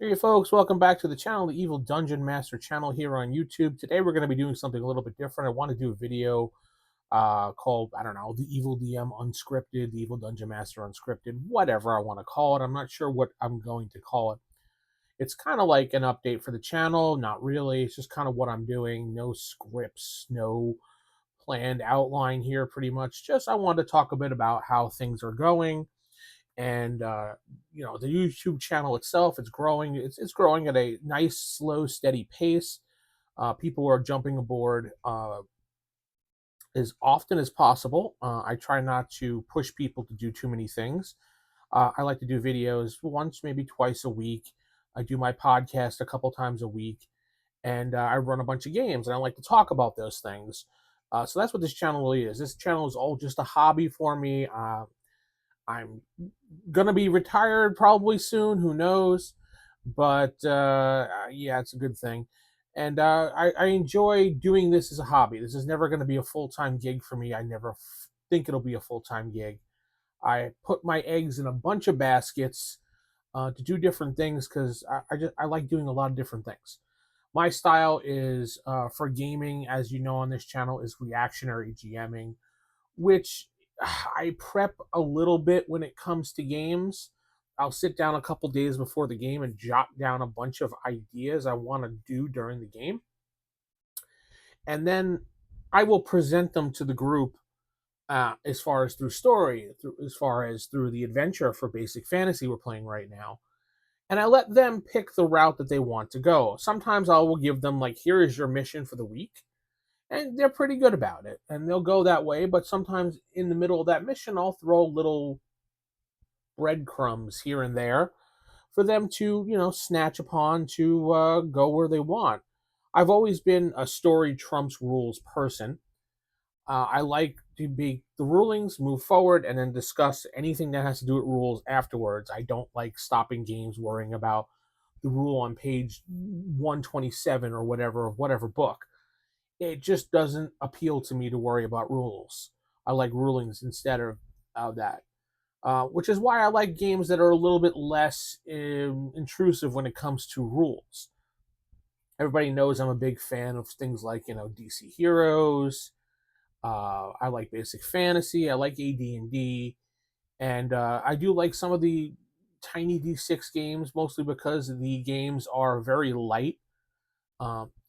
Hey folks, welcome back to the channel, the Evil Dungeon Master channel here on YouTube. Today we're going to be doing something a little bit different. I want to do a video called, I don't know, the Evil DM Unscripted, the Evil Dungeon Master Unscripted, whatever I want to call it. I'm not sure what I'm going to call it. It's kind of like an update for the channel, not really. It's just kind of what I'm doing. No scripts, no planned outline here pretty much. Just I wanted to talk a bit about how things are going and the YouTube channel itself, it's growing. It's growing at a nice, slow, steady pace. People are jumping aboard as often as possible. I try not to push people to do too many things. I like to do videos once, maybe twice a week. I do my podcast a couple times a week, and I run a bunch of games, and I like to talk about those things. So that's what this channel really is. This channel is all just a hobby for me. I'm gonna be retired probably soon. Who knows? But yeah, it's a good thing. And I enjoy doing this as a hobby. This is never going to be a full time gig for me. I never think it'll be a full time gig. I put my eggs in a bunch of baskets to do different things because I like doing a lot of different things. My style is for gaming, as you know on this channel, is reactionary GMing, which I prep a little bit when it comes to games. I'll sit down a couple days before the game and jot down a bunch of ideas I want to do during the game. And then I will present them to the group as far as through story, as far as through the adventure for basic fantasy we're playing right now. And I let them pick the route that they want to go. Sometimes I will give them, like, here is your mission for the week, and they're pretty good about it and they'll go that way. But sometimes in the middle of that mission I'll throw little breadcrumbs here and there for them to snatch upon to go where they want. I've always been a story trumps rules person. I like to be the rulings, move forward, and then discuss anything that has to do with rules afterwards. I don't like stopping games worrying about the rule on page 127 or whatever book. It just doesn't appeal to me to worry about rules. I like rulings instead of that. Which is why I like games that are a little bit less intrusive when it comes to rules. Everybody knows I'm a big fan of things like DC Heroes. I like basic fantasy. I like AD&D, and I do like some of the tiny D6 games, mostly because the games are very light.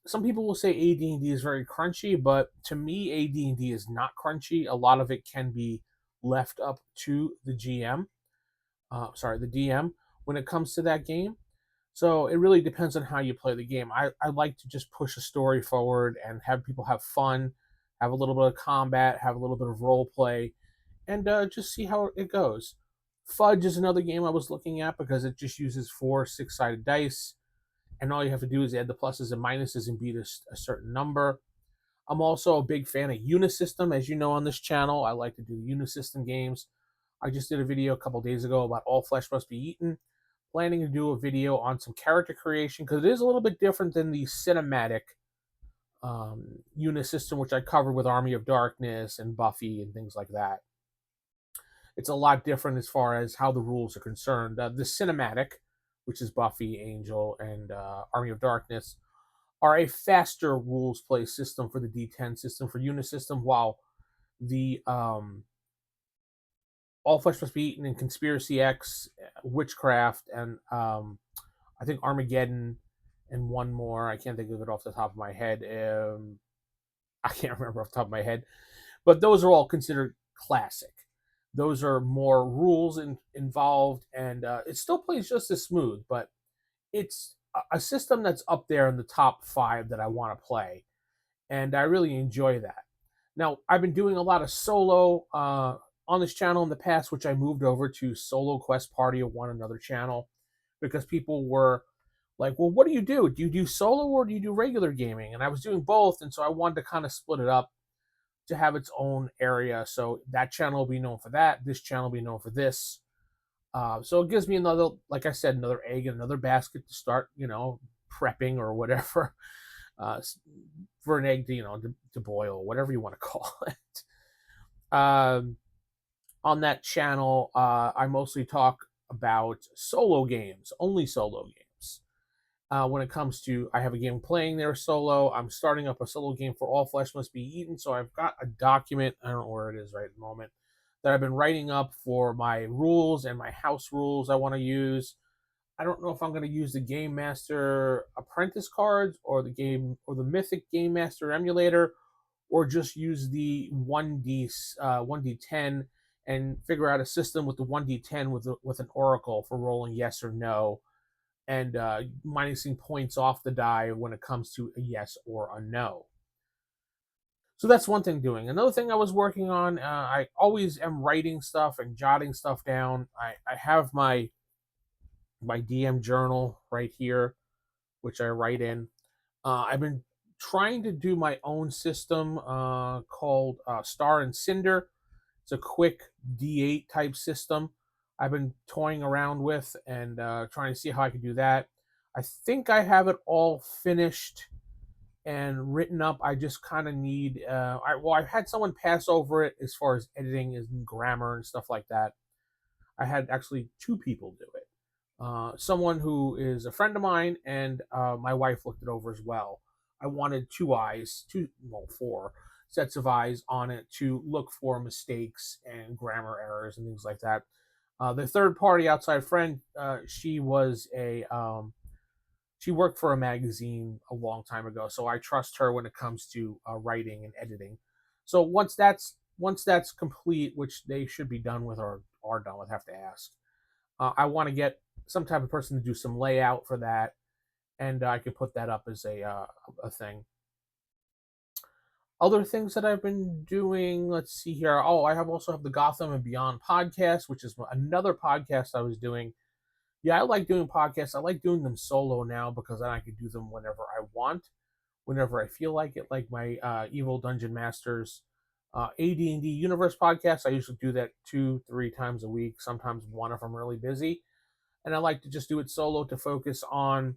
Some people will say AD&D is very crunchy, but to me, AD&D is not crunchy. A lot of it can be left up to the the DM when it comes to that game. So it really depends on how you play the game. I like to just push a story forward and have people have fun, have a little bit of combat, have a little bit of role play, and just see how it goes. Fudge is another game I was looking at because it just uses 4 six-sided dice, and all you have to do is add the pluses and minuses and beat a certain number. I'm also a big fan of Unisystem, as you know on this channel. I like to do Unisystem games. I just did a video a couple days ago about All Flesh Must Be Eaten. Planning to do a video on some character creation because it is a little bit different than the cinematic Unisystem, which I covered with Army of Darkness and Buffy and things like that. It's a lot different as far as how the rules are concerned. The cinematic, which is Buffy, Angel, and Army of Darkness, are a faster rules play system for the D10 system for Unisystem, while the All Flesh Must Be Eaten and Conspiracy X, Witchcraft, and I think Armageddon, and one more. I can't think of it off the top of my head. I can't remember off the top of my head, but those are all considered classic. Those are more rules involved, and it still plays just as smooth, but it's a system that's up there in the top 5 that I want to play, and I really enjoy that. Now, I've been doing a lot of solo on this channel in the past, which I moved over to Solo Quest Party of One, another channel, because people were like, well, what do you do? Do you do solo or do you do regular gaming? And I was doing both, and so I wanted to kind of split it up to have its own area. So that channel will be known for that. This channel will be known for this. So it gives me another, like I said, another egg in another basket to start, prepping or whatever for an egg to boil, whatever you want to call it. On that channel, I mostly talk about solo games, only solo games. when it comes to, I have a game playing there solo. I'm starting up a solo game for All Flesh Must Be Eaten. So I've got a document, I don't know where it is right at the moment, that I've been writing up for my rules and my house rules I want to use. I don't know if I'm going to use the Game Master Apprentice cards or the Mythic Game Master emulator, or just use the 1d10 and figure out a system with the 1d10 with an oracle for rolling yes or no, and minusing points off the die when it comes to a yes or a no. So that's one thing doing. Another thing I was working on, I always am writing stuff and jotting stuff down. I have my DM journal right here, which I write in. I've been trying to do my own system called Star and Cinder. It's a quick D8 type system I've been toying around with and trying to see how I can do that. I think I have it all finished and written up. I just kind of need, I've had someone pass over it as far as editing and grammar and stuff like that. I had actually two people do it. Someone who is a friend of mine, and my wife looked it over as well. I wanted four sets of eyes on it to look for mistakes and grammar errors and things like that. The third party outside friend, she worked for a magazine a long time ago, so I trust her when it comes to writing and editing. So once that's complete, which they should be done with or are done with, have to ask. I want to get some type of person to do some layout for that, and I can put that up as a thing. Other things that I've been doing, let's see here. Oh, I also have the Gotham and Beyond podcast, which is another podcast I was doing. Yeah, I like doing podcasts. I like doing them solo now because then I can do them whenever I want, whenever I feel like it. Like my Evil Dungeon Masters AD&D Universe podcast, I usually do that 2-3 times a week. Sometimes one if I'm really busy, and I like to just do it solo to focus on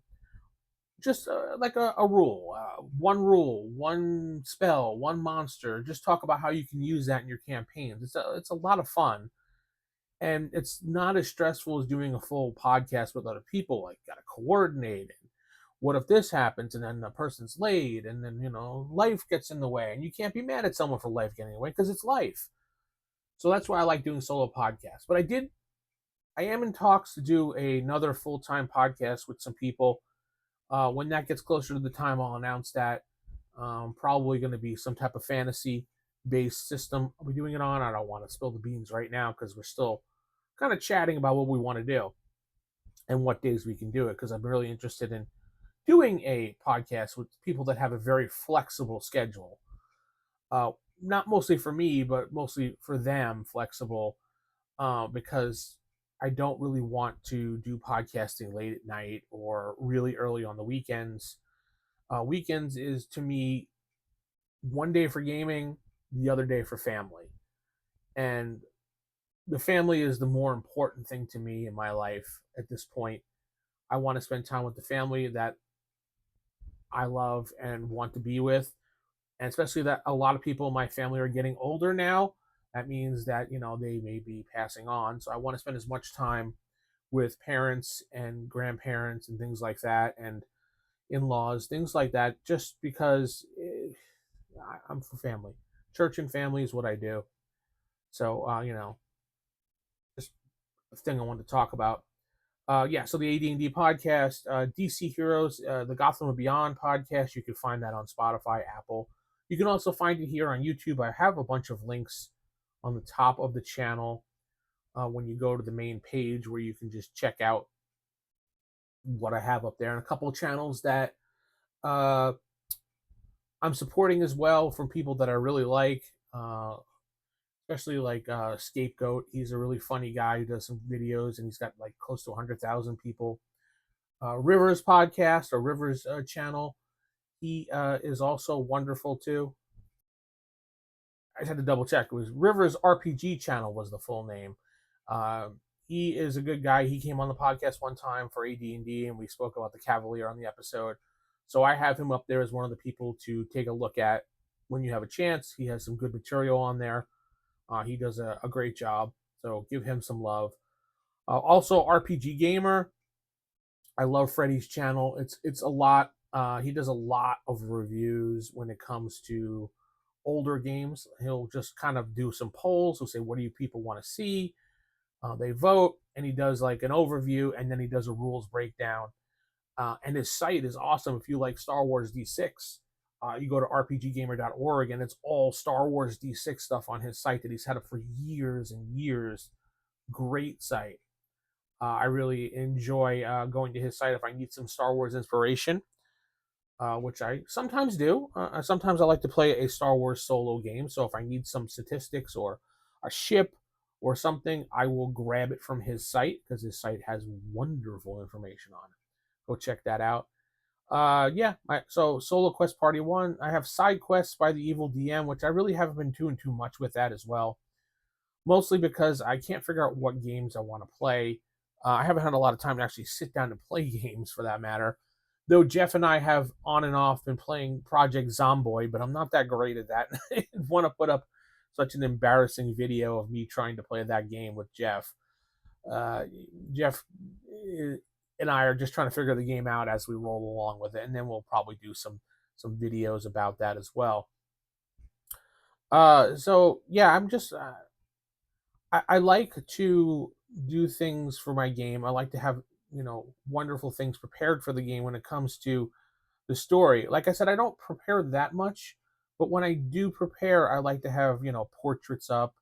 just like a rule, one spell, one monster. Just talk about how you can use that in your campaigns. It's a lot of fun, and it's not as stressful as doing a full podcast with other people. Like, got to coordinate it. What if this happens and then the person's late and then life gets in the way, and you can't be mad at someone for life getting in the way because it's life. So that's why I like doing solo podcasts. But I am in talks to do another full-time podcast with some people. When that gets closer to the time, I'll announce that. Probably going to be some type of fantasy-based system I'll be doing it on. I don't want to spill the beans right now because we're still kind of chatting about what we want to do and what days we can do it, because I'm really interested in doing a podcast with people that have a very flexible schedule. Uh, Not mostly for me, but mostly for them, flexible, because I don't really want to do podcasting late at night or really early on the weekends. Weekends is, to me, one day for gaming, the other day for family. And the family is the more important thing to me in my life at this point. I want to spend time with the family that I love and want to be with. And especially that a lot of people in my family are getting older now. That means that, they may be passing on. So I want to spend as much time with parents and grandparents and things like that, and in-laws, things like that, just because I'm for family. Church and family is what I do. So, just a thing I wanted to talk about. Yeah, so the AD&D podcast, DC Heroes, the Gotham and Beyond podcast, you can find that on Spotify, Apple. You can also find it here on YouTube. I have a bunch of links on the top of the channel when you go to the main page, where you can just check out what I have up there, and a couple of channels that uh, I'm supporting as well from people that I really like, especially like Scapegoat. He's a really funny guy who does some videos, and he's got like close to 100,000 people. Rivers podcast, or Rivers channel, he is also wonderful too. I just had to double check. It was Rivers RPG channel was the full name. He is a good guy. He came on the podcast one time for AD&D, and we spoke about the Cavalier on the episode. So I have him up there as one of the people to take a look at when you have a chance. He has some good material on there. He does a great job. So give him some love. Also, RPG Gamer. I love Freddie's channel. It's a lot. He does a lot of reviews when it comes to older games. He'll just kind of do some polls. He'll say, "What do you people want to see?" They vote, and he does like an overview, and then he does a rules breakdown. And his site is awesome. If you like Star Wars D6, you go to rpggamer.org, and it's all Star Wars D6 stuff on his site that he's had up for years and years. Great site. I really enjoy going to his site if I need some Star Wars inspiration, which I sometimes do. Sometimes I like to play a Star Wars solo game. So if I need some statistics or a ship or something, I will grab it from his site because his site has wonderful information on it. Go check that out. So Solo Quest Party 1. I have side quests by the Evil DM, which I really haven't been doing too much with that as well. Mostly because I can't figure out what games I want to play. I haven't had a lot of time to actually sit down and play games for that matter. Though Jeff and I have on and off been playing Project Zomboid, but I'm not that great at that. I want to put up such an embarrassing video of me trying to play that game with Jeff. Jeff and I are just trying to figure the game out as we roll along with it, and then we'll probably do some videos about that as well. So yeah, I'm just I like to do things for my game. I like to have wonderful things prepared for the game when it comes to the story. Like I said, I don't prepare that much, but when I do prepare, I like to have portraits up.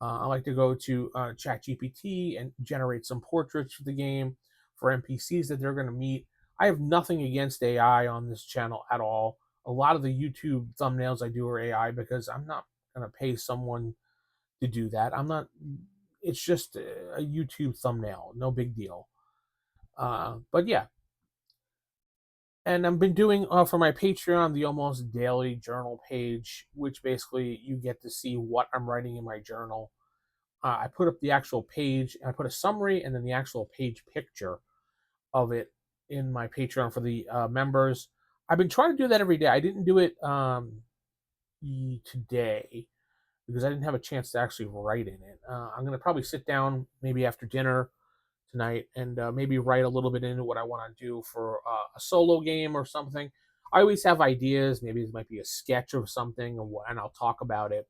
I like to go to ChatGPT and generate some portraits for the game for NPCs that they're going to meet. I have nothing against AI on this channel at all. A lot of the YouTube thumbnails I do are AI because I'm not going to pay someone to do that. I'm not. It's just a YouTube thumbnail, no big deal. But yeah, and I've been doing for my Patreon the almost daily journal page, which basically you get to see what I'm writing in my journal. I put up the actual page, I put a summary, and then the actual page picture of it in my Patreon for the members. I've been trying to do that every day. I didn't do it today because I didn't have a chance to actually write in it. I'm going to probably sit down maybe after dinner tonight and maybe write a little bit into what I want to do for a solo game or something. I always have ideas. Maybe it might be a sketch of something, and I'll talk about it.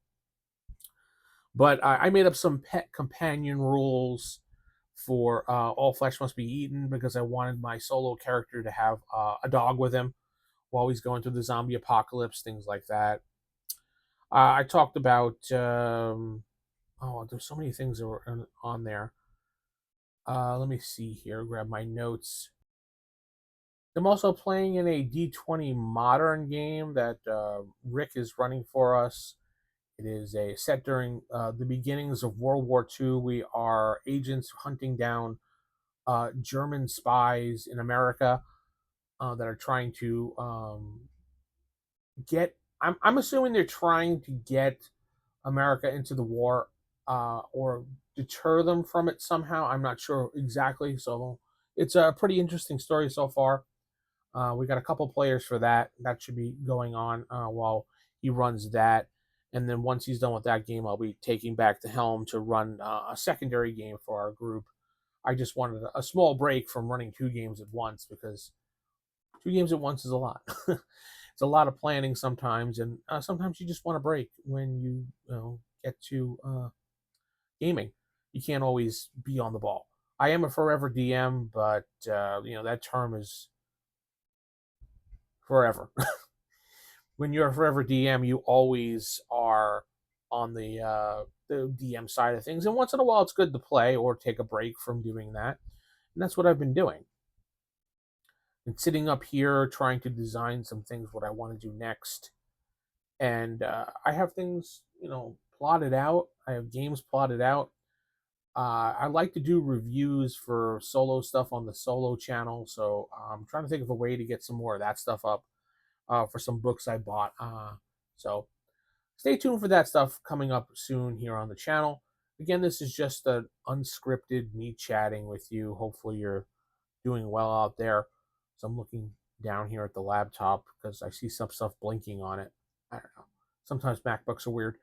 But I made up some pet companion rules for All Flesh Must Be Eaten because I wanted my solo character to have a dog with him while he's going through the zombie apocalypse, things like that. I talked about there's so many things that were on there. Let me see here. Grab my notes. I'm also playing in a D20 modern game that Rick is running for us. It is a set during the beginnings of World War II. We are agents hunting down German spies in America that are trying to get. I'm assuming they're trying to get America into the war or deter them from it somehow. I'm not sure exactly. So it's a pretty interesting story so far. We got a couple players for that. That should be going on while he runs that. And then once he's done with that game, I'll be taking back the helm to run a secondary game for our group. I just wanted a small break from running two games at once because two games at once is a lot. It's a lot of planning sometimes, and sometimes you just want a break when you get to gaming. You can't always be on the ball. I am a forever DM, but that term is forever. When you're a forever DM, you always are on the DM side of things, and once in a while, it's good to play or take a break from doing that, and that's what I've been doing. And sitting up here trying to design some things what I want to do next, and I have things plotted out. I have games plotted out. I like to do reviews for solo stuff on the solo channel, so I'm trying to think of a way to get some more of that stuff up for some books I bought. So stay tuned for that stuff coming up soon here on the channel. Again, this is just an unscripted me chatting with you. Hopefully you're doing well out there. So I'm looking down here at the laptop because I see some stuff blinking on it. I don't know. Sometimes MacBooks are weird.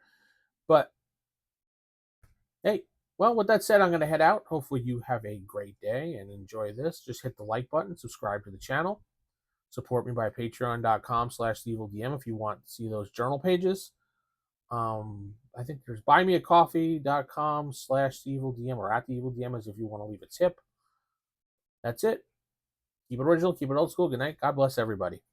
But hey, Well, with that said, I'm going to head out. Hopefully, you have a great day and enjoy this. Just hit the like button, subscribe to the channel, support me by patreon.com/evilDM if you want to see those journal pages. I think there's buymeacoffee.com/evilDM or at the Evil DM if you want to leave a tip. That's it. Keep it original, keep it old school. Good night. God bless everybody.